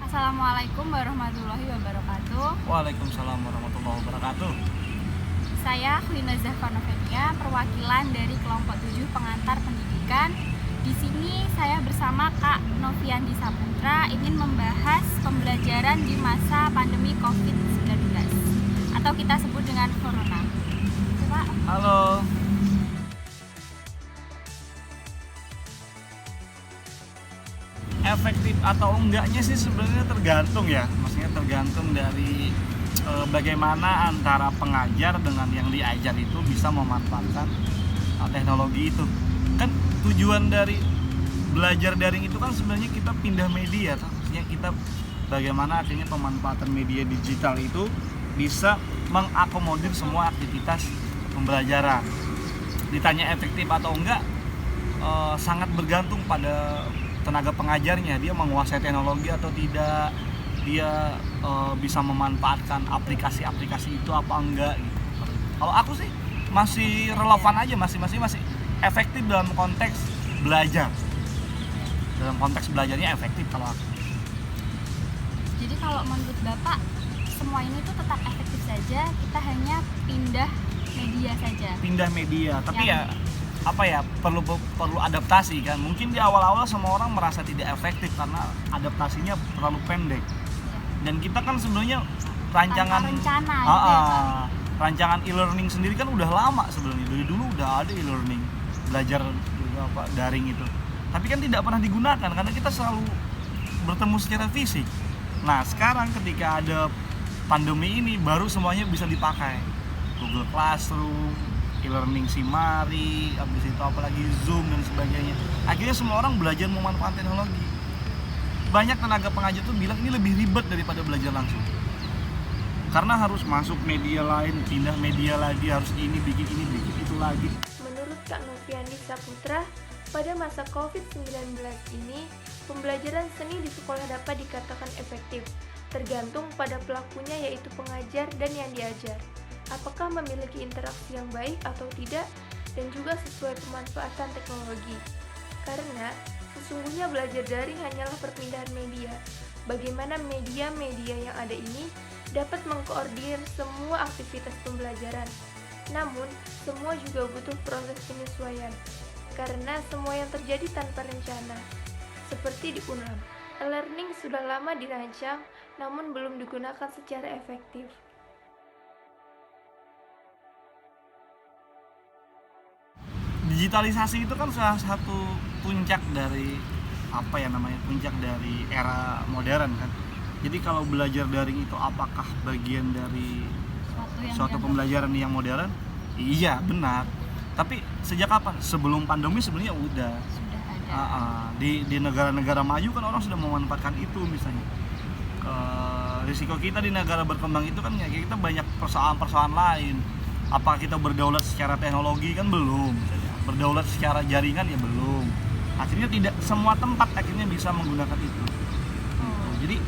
Assalamualaikum warahmatullahi wabarakatuh. Waalaikumsalam warahmatullahi wabarakatuh. Saya Khulina Zahvanovenia, perwakilan dari kelompok 7 pengantar pendidikan. Di sini saya bersama Kak Noviandi Saputra ingin membahas pembelajaran di masa pandemi COVID-19 atau kita sebut dengan Corona. Coba. Halo. Efektif atau enggaknya sih sebenarnya tergantung ya. Maksudnya tergantung dari bagaimana antara pengajar dengan yang diajar itu bisa memanfaatkan teknologi itu. Kan tujuan dari belajar daring itu kan sebenarnya kita pindah media, maksudnya kita bagaimana akhirnya pemanfaatan media digital itu bisa mengakomodir semua aktivitas pembelajaran. Ditanya efektif atau enggak, sangat bergantung pada tenaga pengajarnya, dia menguasai teknologi atau tidak, dia bisa memanfaatkan aplikasi-aplikasi itu apa enggak gitu. Kalau aku sih masih relevan aja, masih efektif dalam konteks belajar. Dalam konteks belajarnya efektif kalau aku. Jadi kalau menurut Bapak semua ini tuh tetap efektif saja, kita hanya pindah media saja. Pindah media, tapi ya apa ya, perlu adaptasi kan. Mungkin di awal-awal semua orang merasa tidak efektif karena adaptasinya terlalu pendek. Dan kita kan sebenarnya rancangan rancangan e-learning sendiri kan udah lama sebenarnya. Dari dulu udah ada e-learning, belajar daring itu. Tapi kan tidak pernah digunakan karena kita selalu bertemu secara fisik. Nah, sekarang ketika ada pandemi ini baru semuanya bisa dipakai. Google Classroom, e-learning Simari, habis itu apalagi Zoom dan sebagainya. Akhirnya semua orang belajar memanfaatkan teknologi. Banyak tenaga pengajar tuh bilang ini lebih ribet daripada belajar langsung. Karena harus masuk media lain, pindah media lagi, harus ini bikin itu lagi. Menurut Kak Noviandi Saputra, pada masa COVID-19 ini, pembelajaran seni di sekolah dapat dikatakan efektif, tergantung pada pelakunya yaitu pengajar dan yang diajar. Apakah memiliki interaksi yang baik atau tidak, dan juga sesuai pemanfaatan teknologi. Karena sesungguhnya belajar daring hanyalah perpindahan media. Bagaimana media-media yang ada ini dapat mengkoordinir semua aktivitas pembelajaran. Namun, semua juga butuh proses penyesuaian. Karena semua yang terjadi tanpa rencana. Seperti di UNAM, e-learning sudah lama dirancang, namun belum digunakan secara efektif. Digitalisasi itu kan salah satu puncak dari puncak dari era modern kan. Jadi kalau belajar daring itu apakah bagian dari suatu pembelajaran yang modern? Iya, benar. Tapi sejak kapan? Sebelum pandemi sebenarnya udah ada. Di negara-negara maju kan orang sudah memanfaatkan itu misalnya. Risiko kita di negara berkembang itu kan ya kita banyak persoalan-persoalan lain. Apakah kita berdaulat secara teknologi kan belum. Berdaulat secara jaringan ya belum. Akhirnya tidak semua tempat akhirnya bisa menggunakan itu. Jadi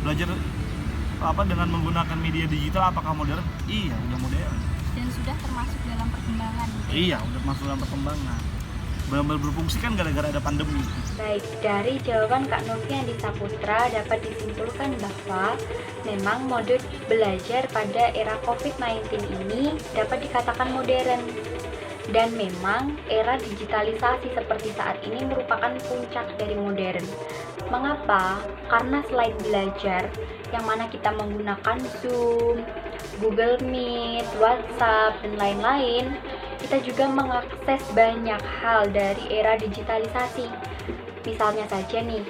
belajar dengan menggunakan media digital apakah modern? Iya, udah modern. Dan sudah termasuk dalam perkembangan. Iya, udah masuk dalam perkembangan. Benar-benar berfungsi kan gara-gara ada pandemi. Baik, dari jawaban Kak Noviandi Saputra dapat disimpulkan bahwa memang mode belajar pada era COVID-19 ini dapat dikatakan modern. Dan memang era digitalisasi seperti saat ini merupakan puncak dari modern. Mengapa? Karena selain belajar, yang mana kita menggunakan Zoom, Google Meet, WhatsApp, dan lain-lain, kita juga mengakses banyak hal dari era digitalisasi. Misalnya saja nih,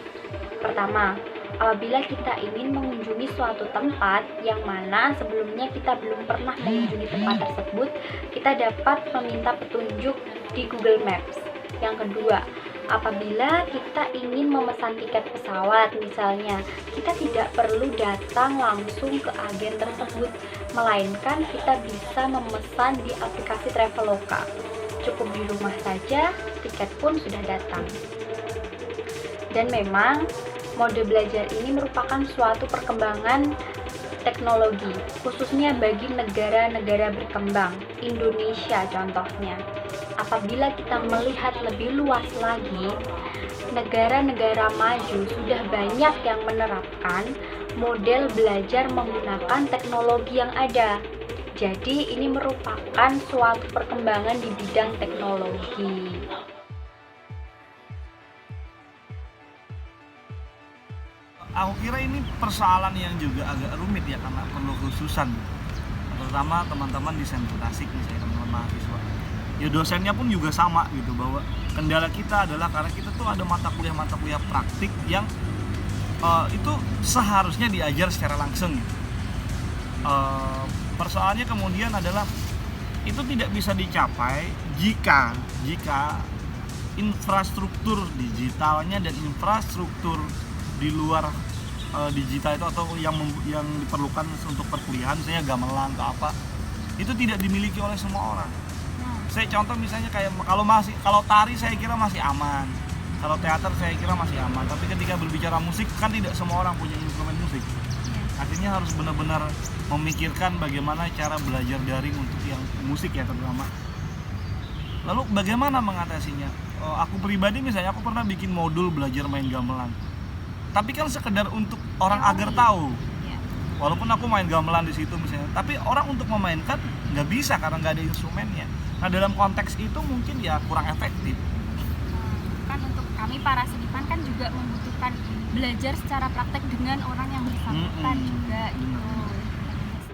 pertama, apabila kita ingin mengunjungi suatu tempat yang mana sebelumnya kita belum pernah mengunjungi tempat tersebut, kita dapat meminta petunjuk di Google Maps. Yang kedua, apabila kita ingin memesan tiket pesawat misalnya, kita tidak perlu datang langsung ke agen tersebut, melainkan kita bisa memesan di aplikasi Traveloka. Cukup di rumah saja, tiket pun sudah datang. Dan memang mode belajar ini merupakan suatu perkembangan teknologi, khususnya bagi negara-negara berkembang, Indonesia contohnya. apabila kita melihat lebih luas lagi, negara-negara maju sudah banyak yang menerapkan model belajar menggunakan teknologi yang ada. Jadi ini merupakan suatu perkembangan di bidang teknologi. Aku kira ini persoalan yang juga agak rumit ya, karena perlu khususan, terutama teman-teman desain tasik misalnya, teman-teman mahasiswa. Ya dosennya pun juga sama gitu, bahwa kendala kita adalah karena kita tuh ada mata kuliah praktik yang itu seharusnya diajar secara langsung gitu. Persoalannya kemudian adalah itu tidak bisa dicapai jika infrastruktur digitalnya dan infrastruktur di luar digital itu, atau yang diperlukan untuk perkuliahan, misalnya gamelan atau apa, itu tidak dimiliki oleh semua orang. Saya contoh misalnya kayak kalau tari saya kira masih aman, kalau teater saya kira masih aman, tapi ketika berbicara musik kan tidak semua orang punya instrumen musik. Akhirnya harus benar-benar memikirkan bagaimana cara belajar daring untuk yang musik ya terutama. Lalu bagaimana mengatasinya? Aku pribadi misalnya, aku pernah bikin modul belajar main gamelan, tapi kan sekedar untuk orang agar tahu. Walaupun aku main gamelan di situ misalnya, tapi orang untuk memainkan nggak bisa karena nggak ada instrumennya. Nah dalam konteks itu mungkin ya kurang efektif. Kan untuk kami para seniman kan juga membutuhkan belajar secara praktek dengan orang yang bersangkutan juga gitu.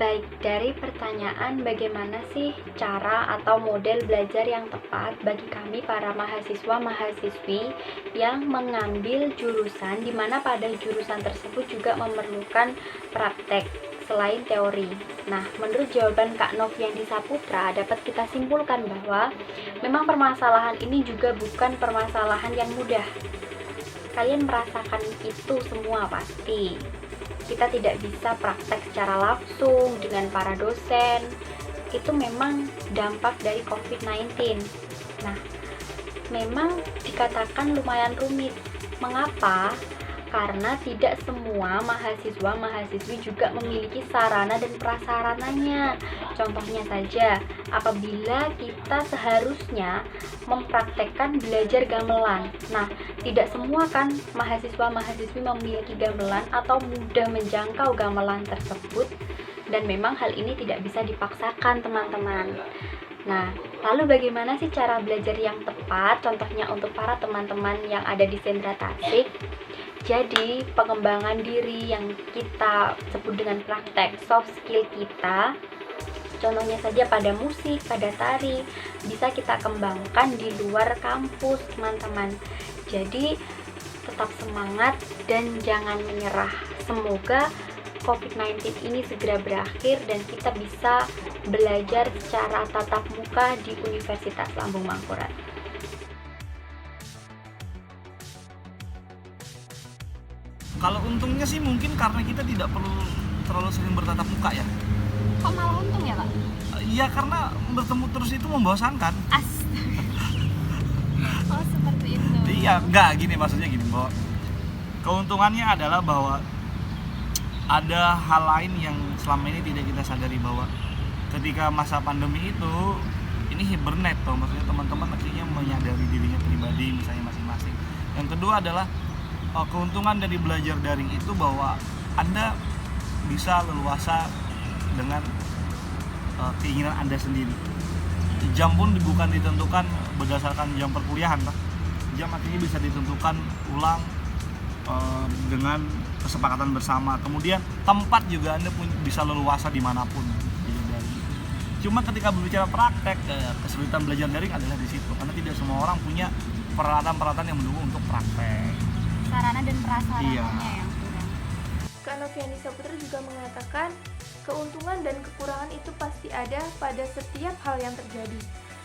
Baik, dari pertanyaan bagaimana sih cara atau model belajar yang tepat bagi kami para mahasiswa-mahasiswi yang mengambil jurusan di mana pada jurusan tersebut juga memerlukan praktek selain teori. Nah, menurut jawaban Kak Noviandi Saputra dapat kita simpulkan bahwa memang permasalahan ini juga bukan permasalahan yang mudah. Kalian merasakan itu semua pasti. Kita tidak bisa praktek secara langsung dengan para dosen. Itu memang dampak dari COVID-19. Nah, memang dikatakan lumayan rumit. Mengapa? Karena tidak semua mahasiswa-mahasiswi juga memiliki sarana dan prasarananya. Contohnya saja, apabila kita seharusnya mempraktekkan belajar gamelan. Nah, tidak semua kan mahasiswa-mahasiswi memiliki gamelan atau mudah menjangkau gamelan tersebut, dan memang hal ini tidak bisa dipaksakan, teman-teman. Nah, lalu bagaimana sih cara belajar yang tepat? Contohnya untuk para teman-teman yang ada di sentra Tasik. Jadi, pengembangan diri yang kita sebut dengan praktek soft skill kita, contohnya saja pada musik, pada tari, bisa kita kembangkan di luar kampus, teman-teman. Jadi, tetap semangat dan jangan menyerah. Semoga COVID-19 ini segera berakhir dan kita bisa belajar secara tatap muka di Universitas Lambung Mangkurat. Kalau untungnya sih mungkin karena kita tidak perlu terlalu sering bertatap muka ya. Kok malah untung ya, Pak? Iya, karena bertemu terus itu membosankan. Oh, seperti itu. Iya, enggak gini, maksudnya gini, bahwa keuntungannya adalah bahwa ada hal lain yang selama ini tidak kita sadari, bahwa ketika masa pandemi itu ini hibernate tuh, maksudnya teman-teman akhirnya menyadari dirinya pribadi misalnya masing-masing. Yang kedua adalah keuntungan dari belajar daring itu bahwa Anda bisa leluasa dengan keinginan Anda sendiri. Jam pun bukan ditentukan berdasarkan jam perkuliahan, Pak. Jam akhirnya bisa ditentukan ulang dengan kesepakatan bersama. Kemudian tempat juga Anda bisa leluasa dimanapun. Cuma ketika berbicara praktek, kesulitan belajar daring adalah di situ, karena tidak semua orang punya peralatan-peralatan yang mendukung untuk praktek. Sarana dan prasarananya yang kurang. Kak Noviandi Saputra juga mengatakan, keuntungan dan kekurangan itu pasti ada pada setiap hal yang terjadi.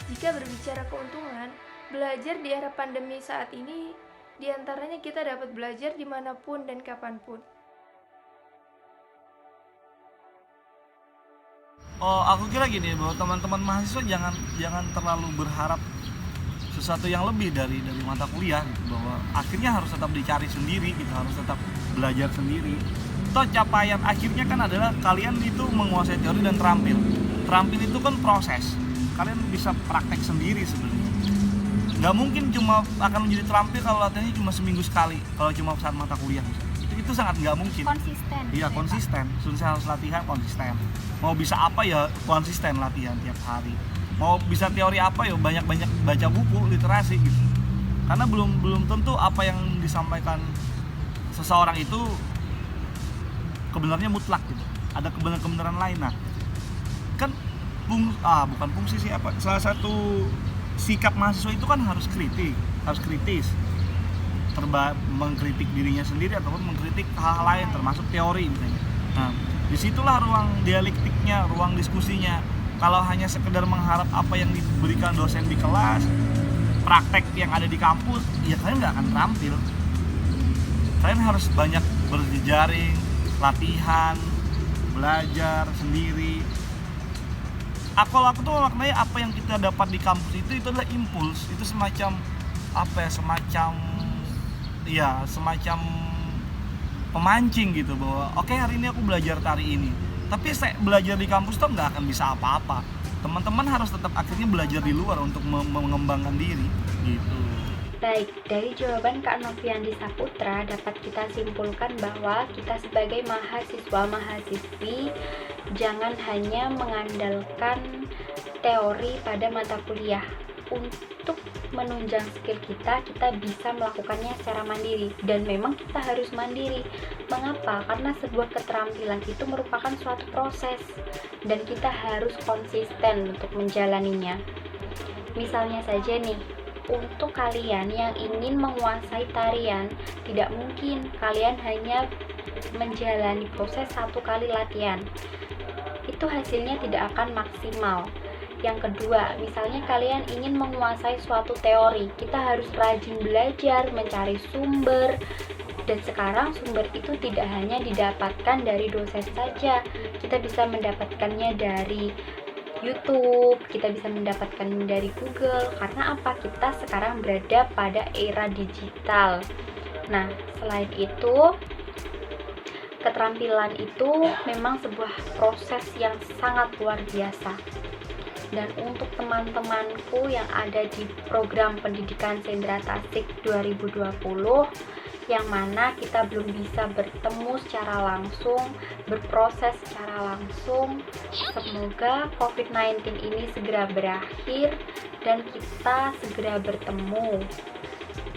Jika berbicara keuntungan, belajar di era pandemi saat ini, diantaranya kita dapat belajar dimanapun dan kapanpun. Aku kira gini, bahwa teman-teman mahasiswa jangan terlalu berharap sesuatu yang lebih dari mata kuliah gitu, bahwa akhirnya harus tetap dicari sendiri, kita harus tetap belajar sendiri. Toh capaian akhirnya kan adalah kalian itu menguasai teori dan terampil itu kan proses, kalian bisa praktek sendiri sebenarnya. nggak mungkin cuma akan menjadi terampil kalau latihannya cuma seminggu sekali, kalau cuma saat mata kuliah misalnya. Itu sangat nggak mungkin. Konsisten. Iya, konsisten. Susah harus latihan konsisten. Mau bisa apa ya konsisten latihan tiap hari. Mau bisa teori apa ya banyak-banyak baca buku literasi gitu. Karena belum tentu apa yang disampaikan seseorang itu kebenarannya mutlak gitu. Ada kebenaran lain. Nah, kan bukan fungsi sih apa? Salah satu sikap mahasiswa itu kan harus kritis. Mengkritik dirinya sendiri ataupun mengkritik hal lain termasuk teori misalnya. Nah, disitulah ruang dialektiknya, ruang diskusinya. Kalau hanya sekedar mengharap apa yang diberikan dosen di kelas, praktek yang ada di kampus, ya kalian nggak akan terampil. Kalian harus banyak berjejaring, latihan, belajar sendiri. Kalau aku tuh maknanya apa yang kita dapat di kampus itu adalah impuls. Itu semacam semacam pemancing gitu, bahwa oke, hari ini aku belajar tari ini, tapi saya belajar di kampus tuh nggak akan bisa apa-apa. Teman-teman harus tetap akhirnya belajar di luar untuk mengembangkan diri gitu. Baik, dari jawaban Kak Noviandi Saputra dapat kita simpulkan bahwa kita sebagai mahasiswa-mahasiswi jangan hanya mengandalkan teori pada mata kuliah. Untuk menunjang skill kita bisa melakukannya secara mandiri, dan memang kita harus mandiri. Mengapa? Karena sebuah keterampilan itu merupakan suatu proses dan kita harus konsisten untuk menjalaninya. Misalnya saja nih, untuk kalian yang ingin menguasai tarian, tidak mungkin kalian hanya menjalani proses 1 kali latihan. Itu hasilnya tidak akan maksimal. Yang kedua, misalnya kalian ingin menguasai suatu teori, kita harus rajin belajar, mencari sumber. Dan sekarang sumber itu tidak hanya didapatkan dari dosen saja, kita bisa mendapatkannya dari YouTube, kita bisa mendapatkan dari Google. Karena apa? Kita sekarang berada pada era digital. Nah, selain itu, keterampilan itu memang sebuah proses yang sangat luar biasa. Dan untuk teman-temanku yang ada di program pendidikan Sendra Tasik 2020, yang mana kita belum bisa bertemu secara langsung, berproses secara langsung, semoga COVID-19 ini segera berakhir dan kita segera bertemu.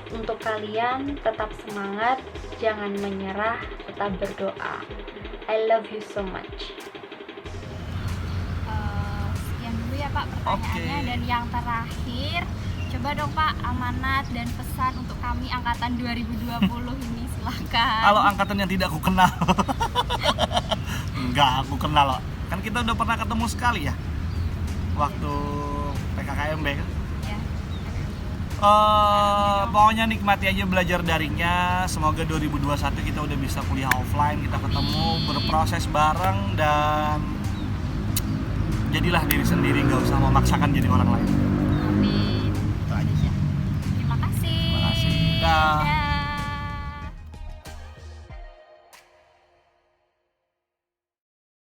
Untuk kalian tetap semangat, jangan menyerah, tetap berdoa. I love you so much. Sekian dulu ya Pak pertanyaannya. Oke. Dan yang terakhir, coba dong Pak amanat dan pesan untuk kami angkatan 2020 ini, silakan. Kalau angkatan yang tidak aku kenal. Enggak, aku kenal loh. Kan kita udah pernah ketemu sekali ya, waktu PKKMB kan. Ya. Pokoknya nikmati aja belajar daringnya. Semoga 2021 kita udah bisa kuliah offline, kita ketemu, berproses bareng, dan jadilah diri sendiri, nggak usah memaksakan jadi orang lain. Amin. Itu aja sih. Terima kasih. Terima kasih. Dah.